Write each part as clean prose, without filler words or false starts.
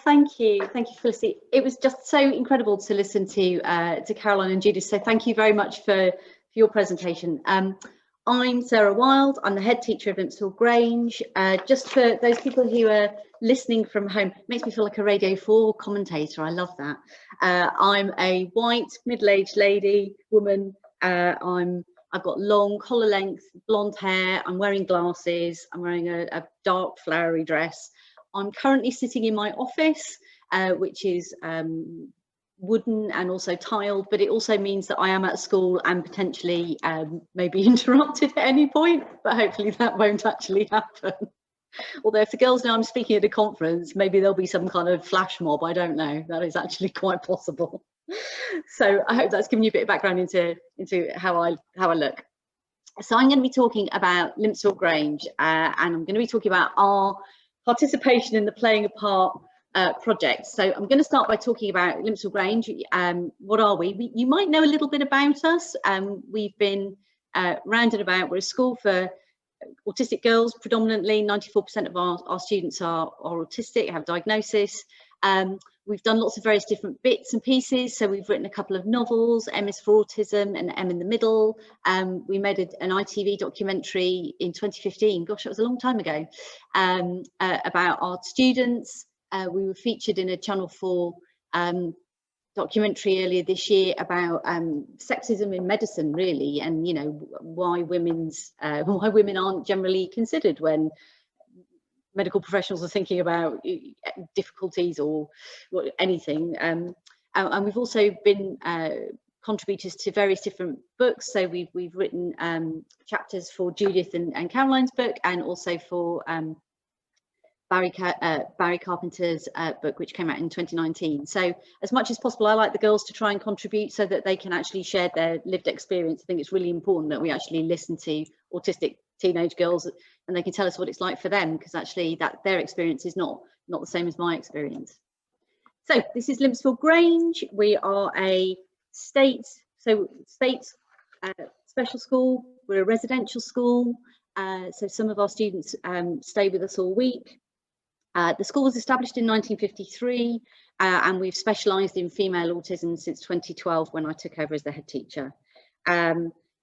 thank you, Felicity. It was just so incredible to listen to Caroline and Judith. So thank you very much for your presentation. I'm Sarah Wild. I'm the head teacher of Limpsfield Grange. Just for those people who are listening from home, it makes me feel like a Radio 4 commentator. I love that. I'm a white, middle-aged woman. I've got long collar-length blonde hair. I'm wearing glasses. I'm wearing a dark flowery dress. I'm currently sitting in my office, which is wooden and also tiled, but it also means that I am at school and potentially maybe interrupted at any point, but hopefully that won't actually happen. Although if the girls know I'm speaking at a conference, maybe there'll be some kind of flash mob, I don't know. That is actually quite possible. So I hope that's given you a bit of background into how I look. So I'm going to be talking about Limpsfield Grange, and I'm going to be talking about our participation in the Playing a Part project. So I'm going to start by talking about Limpsfield Grange. What are we? You might know a little bit about us. We've been rounded about. We're a school for autistic girls, predominantly. 94% of our students are autistic, have diagnosis. We've done lots of various different bits and pieces. So we've written a couple of novels, M is for Autism and M in the Middle. We made an ITV documentary in 2015. Gosh, that was a long time ago, about our students. We were featured in a Channel 4 documentary earlier this year about sexism in medicine, really, and you know why women aren't generally considered when medical professionals are thinking about difficulties or anything. And we've also been contributors to various different books. So we've written chapters for Judith and Caroline's book, and also for Barry Carpenter's book, which came out in 2019. So as much as possible, I like the girls to try and contribute so that they can actually share their lived experience. I think it's really important that we actually listen to autistic teenage girls and they can tell us what it's like for them, because actually their experience is not the same as my experience. So this is Limpsfield Grange. We are a state special school. We're a residential school. So some of our students stay with us all week. The school was established in 1953, and we've specialised in female autism since 2012 when I took over as the head teacher.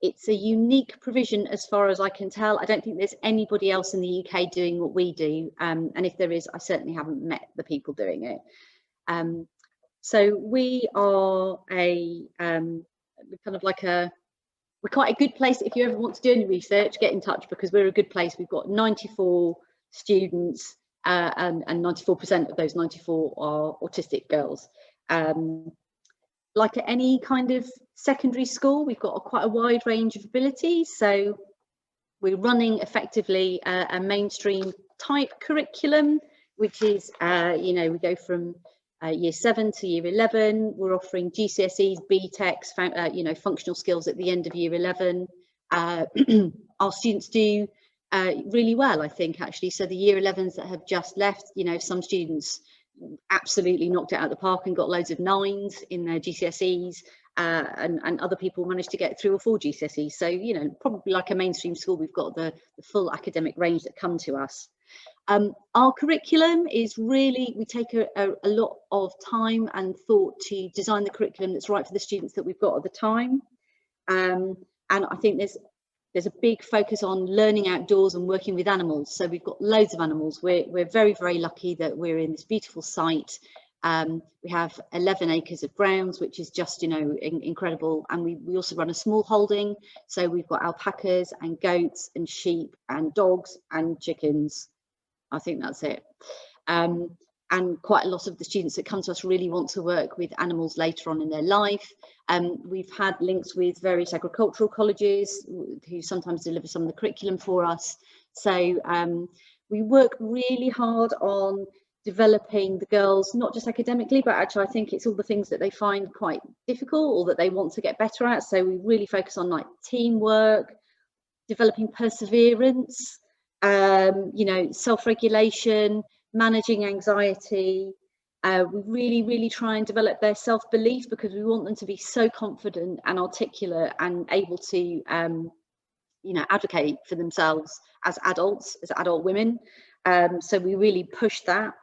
It's a unique provision as far as I can tell. I don't think there's anybody else in the UK doing what we do, and if there is, I certainly haven't met the people doing it. So we are we're quite a good place. If you ever want to do any research, get in touch, because we're a good place. We've got 94 students. And 94% of those 94 are autistic girls. Like at any kind of secondary school, we've got quite a wide range of abilities. So we're running effectively a mainstream type curriculum, which is, we go from year 7 to year 11. We're offering GCSEs, BTECs, functional skills at the end of year 11. Our students do really well, I think, actually. So the year 11s that have just left, some students absolutely knocked it out of the park and got loads of 9s in their GCSEs, and other people managed to get 3 or 4 GCSEs. So, probably like a mainstream school, we've got the full academic range that come to us. Our curriculum is really, we take a lot of time and thought to design the curriculum that's right for the students that we've got at the time. And I think there's a big focus on learning outdoors and working with animals. So we've got loads of animals. We're very, very lucky that we're in this beautiful site. We have 11 acres of grounds, which is just, incredible. And we also run a small holding. So we've got alpacas and goats and sheep and dogs and chickens. I think that's it. And quite a lot of the students that come to us really want to work with animals later on in their life. We've had links with various agricultural colleges who sometimes deliver some of the curriculum for us. So we work really hard on developing the girls, not just academically, but actually I think it's all the things that they find quite difficult or that they want to get better at. So we really focus on like teamwork, developing perseverance, self-regulation, managing anxiety. We really, really try and develop their self-belief, because we want them to be so confident and articulate and able to, advocate for themselves as adults, as adult women. So we really push that.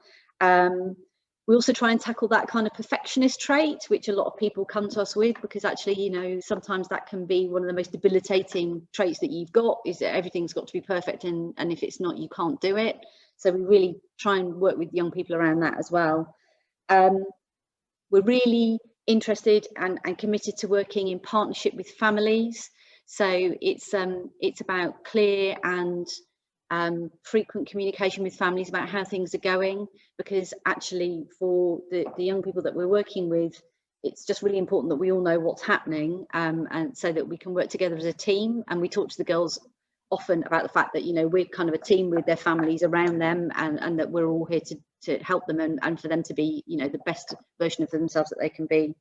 We also try and tackle that kind of perfectionist trait, which a lot of people come to us with, because actually, you know, sometimes that can be one of the most debilitating traits that you've got, is that everything's got to be perfect, and if it's not, you can't do it. So we really try and work with young people around that as well. We're really interested and committed to working in partnership with families. So it's about clear and frequent communication with families about how things are going, because actually for the young people that we're working with, it's just really important that we all know what's happening, and so that we can work together as a team. And we talk to the girls often about the fact that, you know, we're kind of a team with their families around them, and that we're all here to help them and for them to be, you know, the best version of themselves that they can be.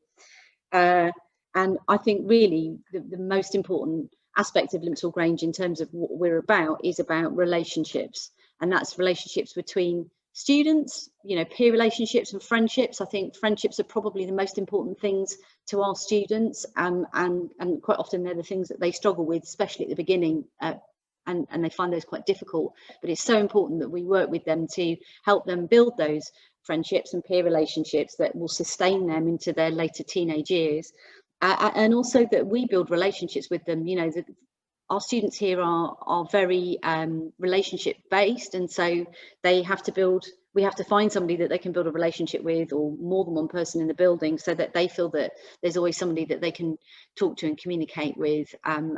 And I think really the most important aspect of Limpsall Grange in terms of what we're about is about relationships, and that's relationships between students, you know, peer relationships and friendships. I think friendships are probably the most important things to our students, and quite often they're the things that they struggle with, especially at the beginning, and they find those quite difficult. But it's so important that we work with them to help them build those friendships and peer relationships that will sustain them into their later teenage years, and also that we build relationships with them. You know, our students here are very relationship based, and so we have to find somebody that they can build a relationship with, or more than one person in the building, so that they feel that there's always somebody that they can talk to and communicate with, and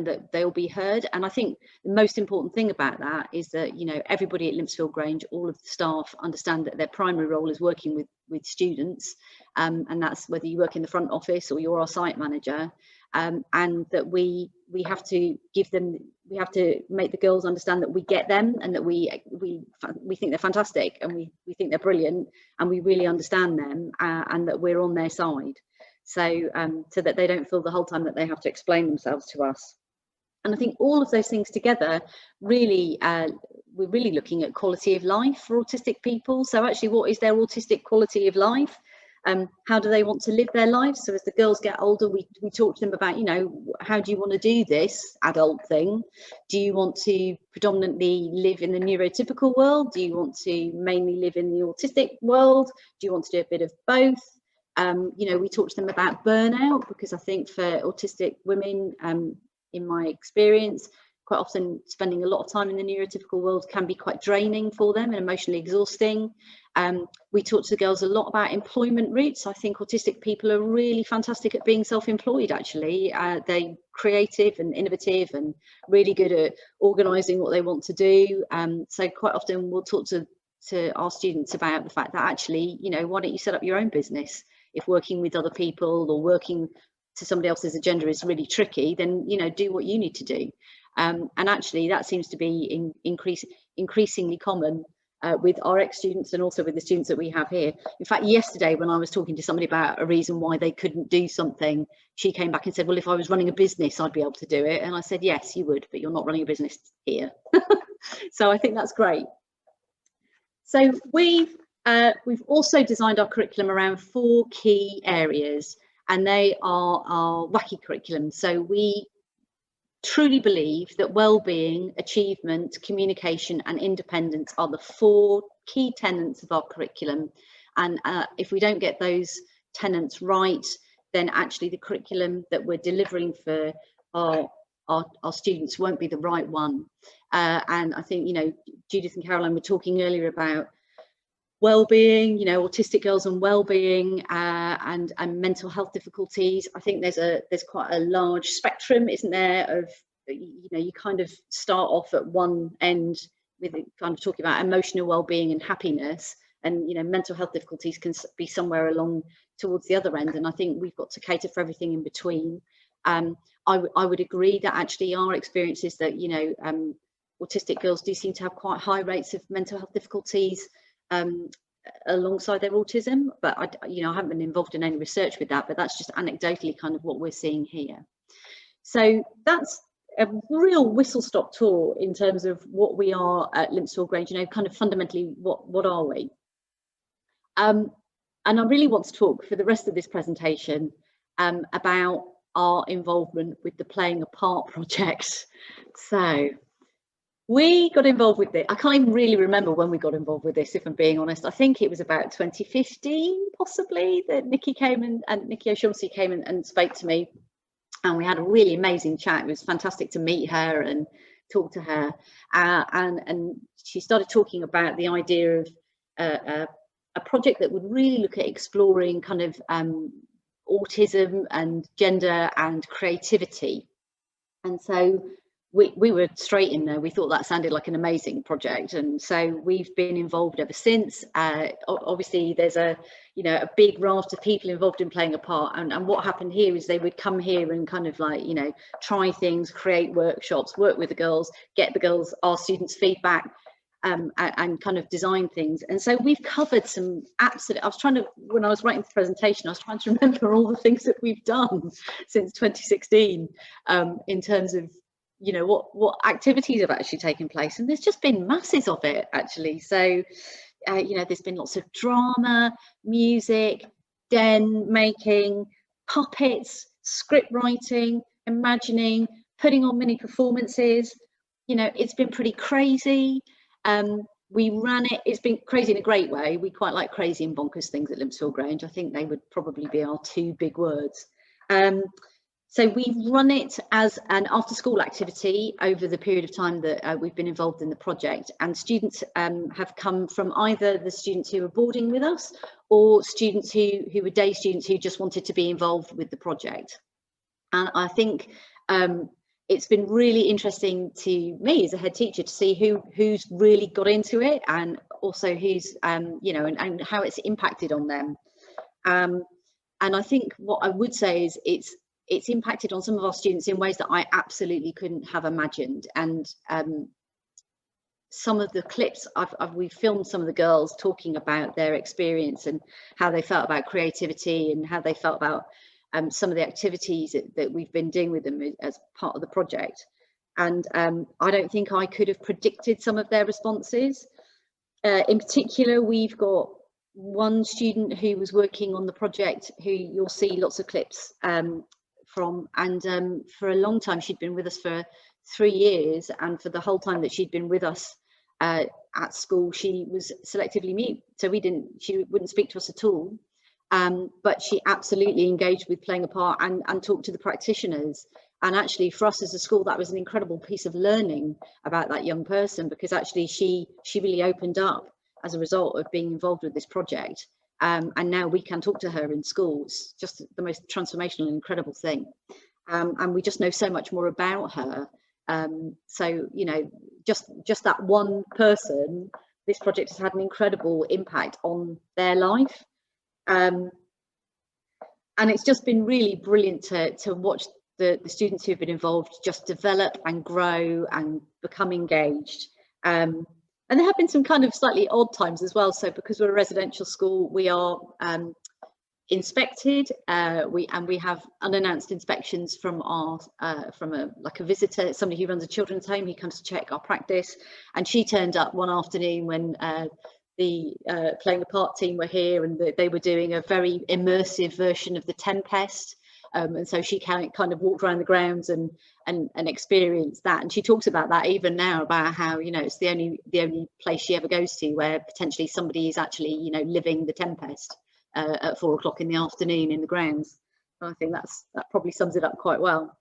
that they'll be heard. And I think the most important thing about that is that, you know, everybody at Limpsall Grange, all of the staff, understand that their primary role is working with students, and that's whether you work in the front office or you're our site manager. And that we have to make the girls understand that we get them, and that we think they're fantastic, and we think they're brilliant, and we really understand them, and that we're on their side, so that they don't feel the whole time that they have to explain themselves to us. And I think all of those things together really, we're really looking at quality of life for autistic people. So actually, what is their autistic quality of life? How do they want to live their lives? So as the girls get older, we talk to them about, you know, how do you want to do this adult thing? Do you want to predominantly live in the neurotypical world? Do you want to mainly live in the autistic world? Do you want to do a bit of both? You know, we talk to them about burnout, because I think for autistic women, in my experience, quite often spending a lot of time in the neurotypical world can be quite draining for them and emotionally exhausting. We talk to the girls a lot about employment routes. I think autistic people are really fantastic at being self-employed, actually. They're creative and innovative and really good at organising what they want to do. So quite often we'll talk to our students about the fact that actually, you know, why don't you set up your own business? If working with other people or working to somebody else's agenda is really tricky, then, you know, do what you need to do. And actually that seems to be increasingly common with our ex-students, and also with the students that we have here. In fact, yesterday when I was talking to somebody about a reason why they couldn't do something, she came back and said, well, if I was running a business, I'd be able to do it. And I said, yes, you would, but you're not running a business here. So I think that's great. So we've also designed our curriculum around 4 key areas, and they are our wacky curriculum. So we truly believe that well-being, achievement, communication and independence are the 4 key tenets of our curriculum. And if we don't get those tenets right, then actually the curriculum that we're delivering for our students won't be the right one. And I think, you know, Judith and Caroline were talking earlier about well-being, you know, autistic girls and well-being, and mental health difficulties. I think there's quite a large spectrum, isn't there, of, you know, you kind of start off at one end with kind of talking about emotional well-being and happiness, and, you know, mental health difficulties can be somewhere along towards the other end, and I think we've got to cater for everything in between. I would agree that actually our experience is that, you know, autistic girls do seem to have quite high rates of mental health difficulties alongside their autism, but I haven't been involved in any research with that, but that's just anecdotally kind of what we're seeing here. So that's a real whistle-stop tour in terms of what we are at Limpsall Grange, you know, kind of fundamentally what are we? And I really want to talk for the rest of this presentation about our involvement with the Playing a Part project. So We got involved with it. I can't even really remember when we got involved with this, if I'm being honest. I think it was about 2015, possibly, that Nikki came and Nikki O'Shaughnessy came and spoke to me, and we had a really amazing chat. It was fantastic to meet her and talk to her, and she started talking about the idea of a project that would really look at exploring kind of autism and gender and creativity. And so we were straight in there. We thought that sounded like an amazing project, and so we've been involved ever since. Obviously, there's a big raft of people involved in playing a part, and what happened here is they would come here and kind of like try things, create workshops, work with the girls, get the girls, our students' feedback, and kind of design things. And so we've covered some absolute. When I was writing the presentation, I was trying to remember all the things that we've done since 2016 in terms of what activities have actually taken place, and there's just been masses of it actually. So there's been lots of drama, music, Denmaking, puppets, script writing, imagining, putting on mini performances. It's been pretty crazy. We ran it. It's been crazy in a great way. We quite like crazy and bonkers things at Limpsfield Grange. I think they would probably be our two big words. So we've run it as an after-school activity over the period of time that we've been involved in the project, and students have come from either the students who were boarding with us or students who were day students who just wanted to be involved with the project. And I think it's been really interesting to me as a head teacher to see who's really got into it, and also who's and how it's impacted on them. And I think what I would say is it's impacted on some of our students in ways that I absolutely couldn't have imagined. And some of the clips we've filmed some of the girls talking about their experience and how they felt about creativity and how they felt about some of the activities that we've been doing with them as part of the project. And I don't think I could have predicted some of their responses. In particular, we've got one student who was working on the project who you'll see lots of clips from, and for a long time she'd been with us for 3 years, and for the whole time that she'd been with us at school she was selectively mute, so she wouldn't speak to us at all, but she absolutely engaged with playing a part and talked to the practitioners. And actually for us as a school that was an incredible piece of learning about that young person, because actually she really opened up as a result of being involved with this project. And now we can talk to her in school. It's just the most transformational and incredible thing. And we just know so much more about her. So, just that one person, this project has had an incredible impact on their life. And it's just been really brilliant to watch the students who've been involved just develop and grow and become engaged. And there have been some kind of slightly odd times as well. So because we're a residential school, we are inspected. We have unannounced inspections from a visitor, somebody who runs a children's home. He comes to check our practice, and she turned up one afternoon when the playing a part team were here, and they were doing a very immersive version of the Tempest. And so she kind of walked around the grounds and experienced that, and she talks about that even now, about how it's the only place she ever goes to where potentially somebody is actually living the Tempest at 4 o'clock in the afternoon in the grounds. And I think that probably sums it up quite well.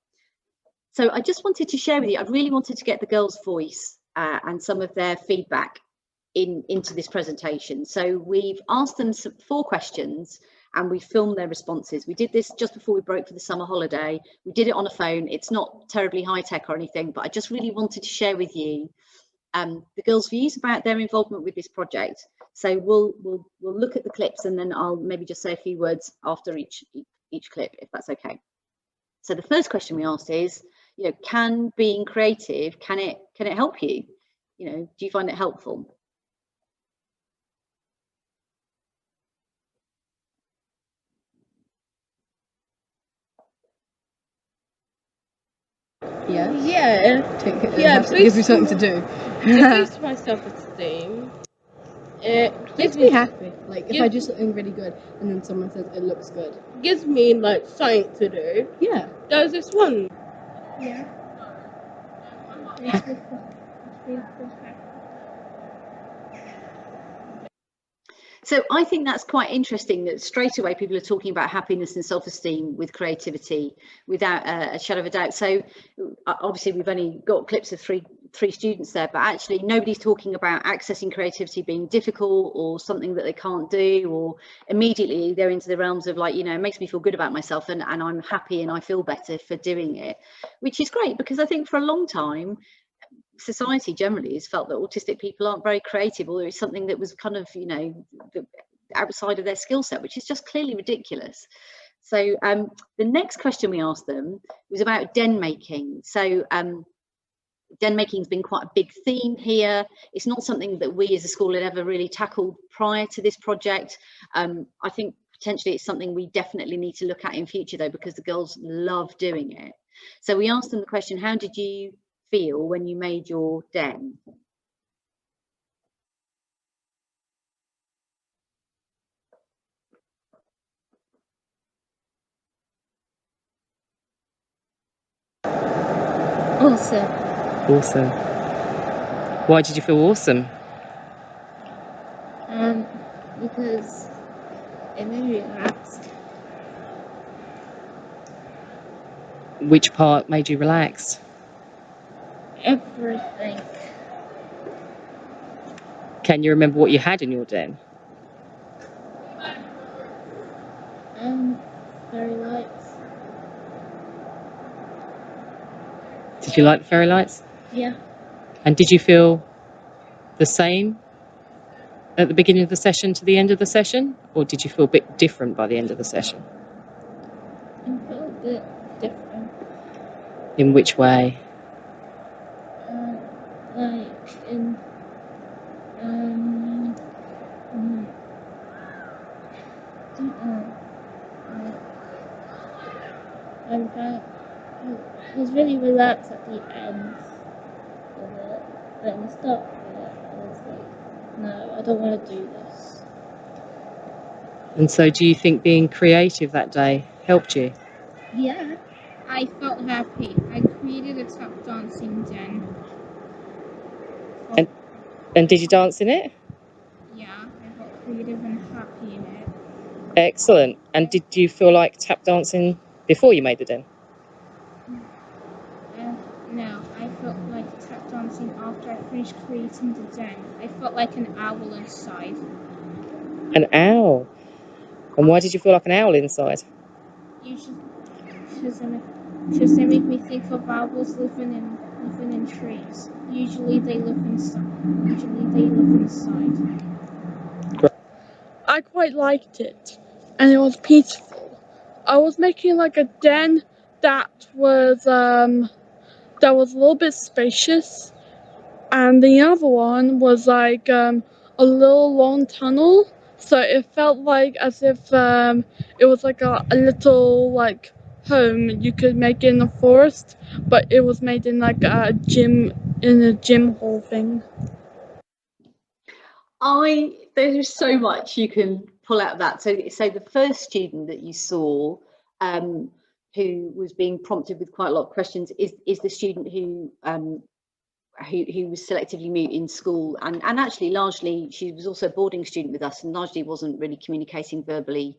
So I just wanted to share with you, I really wanted to get the girls' voice and some of their feedback into this presentation. So we've asked them 4 questions, and we filmed their responses. We did this just before we broke for the summer holiday. We did it on a phone. It's not terribly high tech or anything, but I just really wanted to share with you the girls' views about their involvement with this project. So we'll look at the clips, and then I'll maybe just say a few words after each clip, if that's okay. So the first question we asked is, can being creative, can it help you? Do you find it helpful? Yeah. It gives me something to do. It boosts my self-esteem. It Makes me happy. Like if I do something really good and then someone says it looks good. Gives me like something to do. Yeah. There's this one. Yeah. So I think that's quite interesting that straight away people are talking about happiness and self-esteem with creativity without a shadow of a doubt. So obviously we've only got clips of three students there, but actually nobody's talking about accessing creativity being difficult or something that they can't do, or immediately they're into the realms of like, you know, it makes me feel good about myself and I'm happy and I feel better for doing it, which is great, because I think for a long time society generally has felt that autistic people aren't very creative, or it's something that was kind of, you know, outside of their skill set, which is just clearly ridiculous. So the next question we asked them was about Denmaking. So Denmaking has been quite a big theme here. It's not something that we as a school had ever really tackled prior to this project. I think potentially it's something we definitely need to look at in future though, because the girls love doing it. So we asked them the question, how did you feel when you made your den? Awesome. Awesome. Why did you feel awesome? Because it made me relaxed. Which part made you relaxed? Everything. Can you remember what you had in your den? Fairy lights. Did you like the fairy lights? Yeah. And did you feel the same at the beginning of the session to the end of the session? Or did you feel a bit different by the end of the session? I felt a bit different. In which way? Like in I don't know. I was really relaxed at the end of it, but at the start of it, I was like, no, I don't want to do this. And so do you think being creative that day helped you? Yeah, I felt happy. I created a tap dancing den. And did you dance in it? Yeah, I felt creative and happy in it. Excellent. And did you feel like tap dancing before you made the den? No, I felt like tap dancing after I finished creating the den. I felt like an owl inside. An owl? And why did you feel like an owl inside? Because they make me think of owls living in trees. Usually they live inside. I quite liked it, and it was peaceful. I was making like a den that was a little bit spacious, and the other one was like a little long tunnel, so it felt like as if it was like a little like home you could make in the forest, but it was made in like a gym hall thing. There's so much you can pull out of that. So the first student that you saw, who was being prompted with quite a lot of questions, is the student who was selectively mute in school, and actually largely she was also a boarding student with us, and largely wasn't really communicating verbally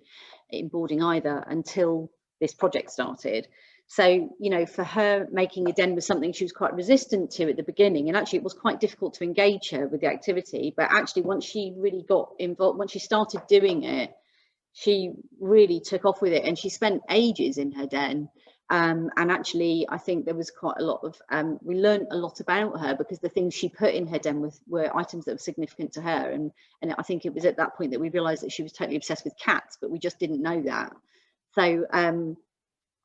in boarding either until this project started. So, you know, for her, making a den was something she was quite resistant to at the beginning, and actually it was quite difficult to engage her with the activity. But actually once she really got involved, once she started doing it, she really took off with it, and she spent ages in her den. And actually I think there was quite a lot of we learned a lot about her, because the things she put in her den were items that were significant to her, and I think it was at that point that we realized that she was totally obsessed with cats, but we just didn't know that. So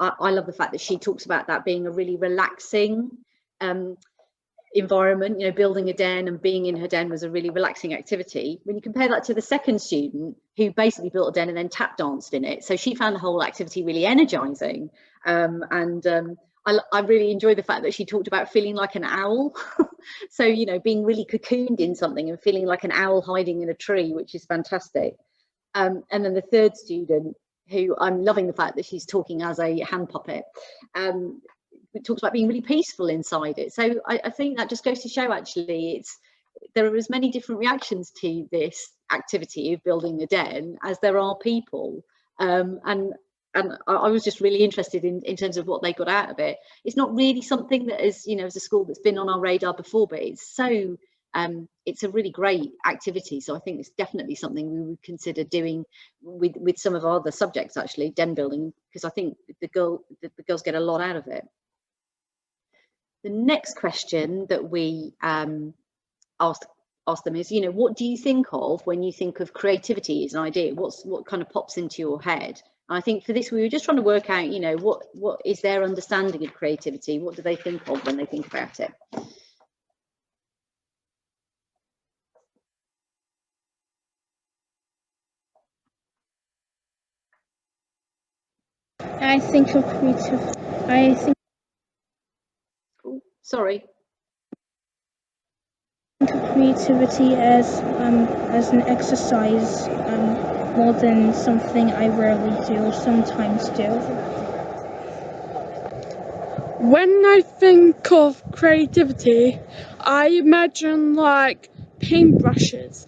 I love the fact that she talks about that being a really relaxing environment. You know, building a den and being in her den was a really relaxing activity. When you compare that to the second student, who basically built a den and then tap danced in it, so she found the whole activity really energizing. I really enjoy the fact that she talked about feeling like an owl. So, you know, being really cocooned in something and feeling like an owl hiding in a tree, which is fantastic. And then the third student, who I'm loving the fact that she's talking as a hand puppet, it talks about being really peaceful inside it. So I think that just goes to show, actually, there are as many different reactions to this activity of building a den as there are people. And I was just really interested in terms of what they got out of it. It's not really something that is, as a school, that's been on our radar before, but it's so it's a really great activity. So I think it's definitely something we would consider doing with some of our other subjects, actually, den building, because I think the girls get a lot out of it. The next question that we ask them is, what do you think of when you think of creativity as an idea? What kind of pops into your head? And I think for this, we were just trying to work out, what is their understanding of creativity? What do they think of when they think about it? I think of creativity as an exercise more than something I rarely do or sometimes do. When I think of creativity, I imagine like paintbrushes,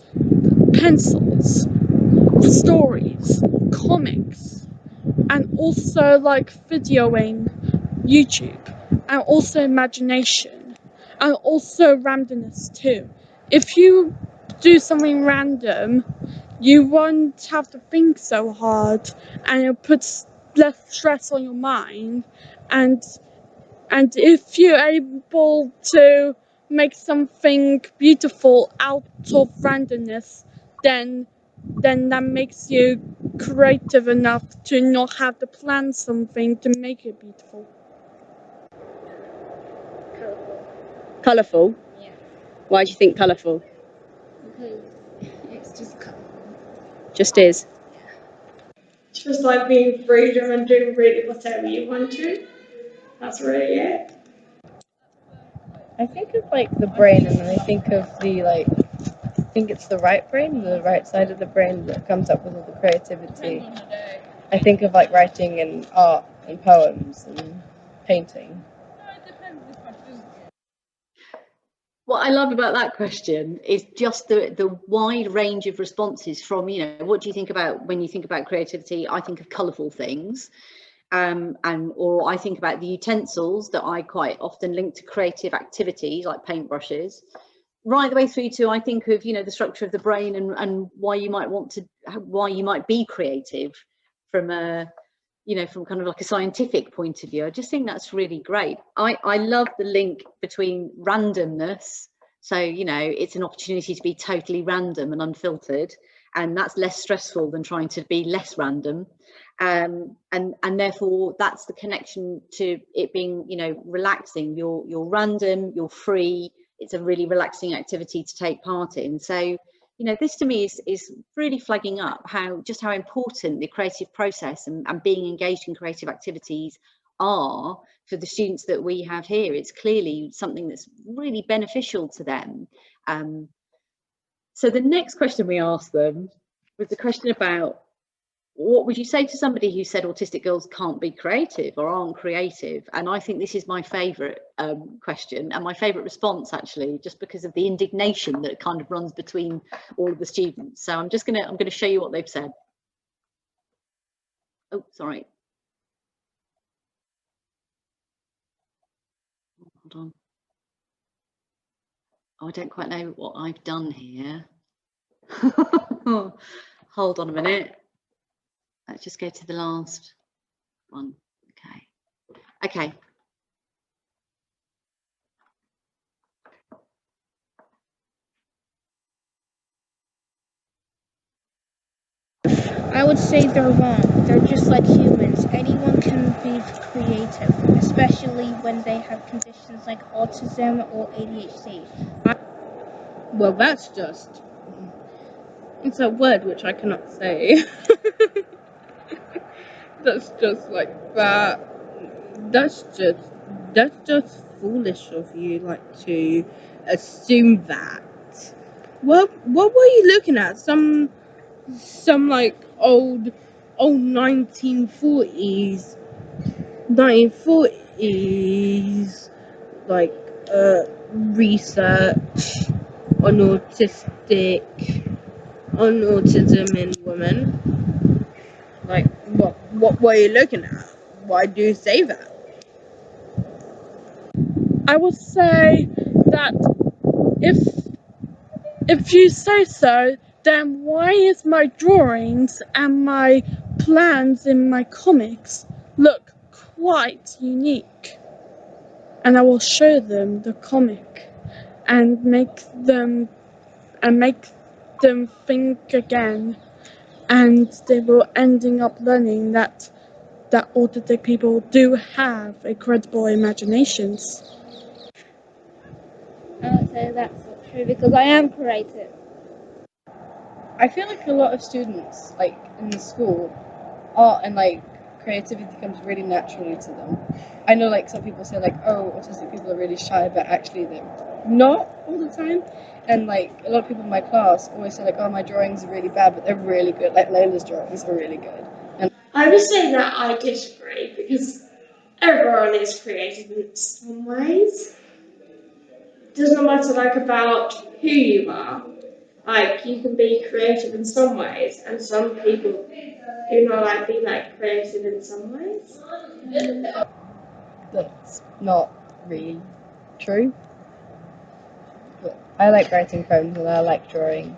pencils, stories, comics, and also like videoing, YouTube, and also imagination, and also randomness too. If you do something random, you won't have to think so hard, and it puts less stress on your mind, and if you're able to make something beautiful out of randomness, then that makes you creative enough to not have to plan something to make it beautiful. Colourful. Yeah. Why do you think colourful? Because it's just colourful. Just is. Just like being freedom and doing really whatever you want to. That's really it. I think of like the brain, and then I think of I think it's the right brain, the right side of the brain that comes up with all the creativity. I think of like writing and art and poems and painting. What I love about that question is just the wide range of responses from, what do you think about when you think about creativity? I think of colourful things, or I think about the utensils that I quite often link to creative activities like paintbrushes, right the way through to I think of, the structure of the brain and why you might be creative from from kind of like a scientific point of view. I just think that's really great. I love the link between randomness. So, it's an opportunity to be totally random and unfiltered, and that's less stressful than trying to be less random. And therefore that's the connection to it being, relaxing. You're random, you're free. It's a really relaxing activity to take part in. So, this to me is really flagging up how important the creative process and being engaged in creative activities are for the students that we have here. It's clearly something that's really beneficial to them. So the next question we asked them was the question about, what would you say to somebody who said autistic girls can't be creative or aren't creative? And I think this is my favourite question and my favourite response, actually, just because of the indignation that kind of runs between all of the students. So I'm gonna show you what they've said. Oh, sorry. Hold on. Oh, I don't quite know what I've done here. Hold on a minute. Let's just go to the last one. Okay. I would say they're wrong. They're just like humans. Anyone can be creative, especially when they have conditions like autism or ADHD. Well, it's a word which I cannot say. That's just like that. That's just foolish of you, like, to assume that. What were you looking at? Some like old 1940s is like research on autism in women. Like, what were you looking at? Why do you say that? I would say that if you say so, then why is my drawings and my plans in my comics look quite unique? And I will show them the comic and make them think again, and they will ending up learning that autistic people do have incredible imaginations. I would say that's not true because I am creative. I feel like a lot of students, like in the school, art and like creativity comes really naturally to them. I know like some people say like, oh, autistic people are really shy, but actually they're not all the time. And like a lot of people in my class always say like, oh, my drawings are really bad, but they're really good. Like Layla's drawings are really good. And I would say that I disagree because everyone is creative in some ways. It doesn't matter like about who you are. Like you can be creative in some ways, and some people do not like be like creative in some ways. that's not really true. But I like writing poems and I like drawing.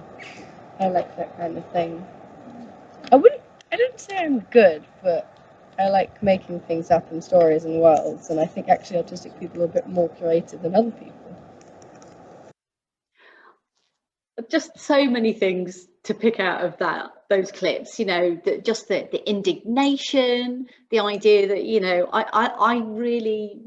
I like that kind of thing. I don't say I'm good, but I like making things up in stories and worlds, and I think actually autistic people are a bit more creative than other people. Just so many things to pick out of those clips, you know, just the indignation, the idea that, you know, I really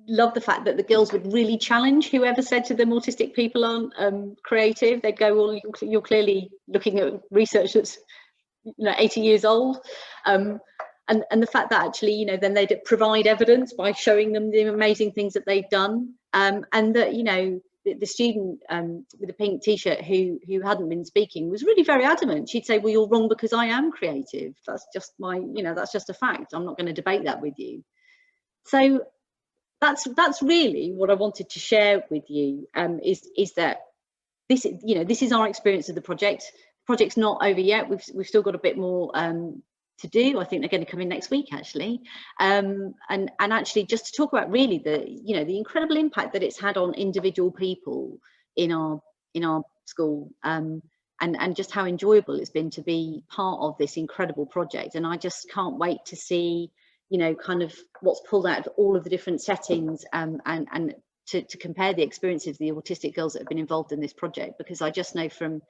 love the fact that the girls would really challenge whoever said to them autistic people aren't creative. They'd go, well, you're clearly looking at research that's, you know, 80 years old. And the fact that actually, you know, then they'd provide evidence by showing them the amazing things that they've done, and that, you know, the student with the pink t-shirt who hadn't been speaking was really very adamant. She'd say, well, you're wrong because I am creative. That's just my, you know, that's just a fact. I'm not going to debate that with you. So that's really what I wanted to share with you, is that this, you know, this is our experience of the project. The project's not over yet. We've still got a bit more to do. I think they're going to come in next week, actually, and actually just to talk about really the, you know, the incredible impact that it's had on individual people in our school, and just how enjoyable it's been to be part of this incredible project. And I just can't wait to see, you know, kind of what's pulled out of all of the different settings, and to compare the experiences of the autistic girls that have been involved in this project, because I just know from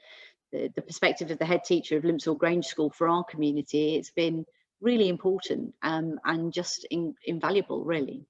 the perspective of the head teacher of Limpsall Grange School for our community, it's been really important, and just invaluable, really.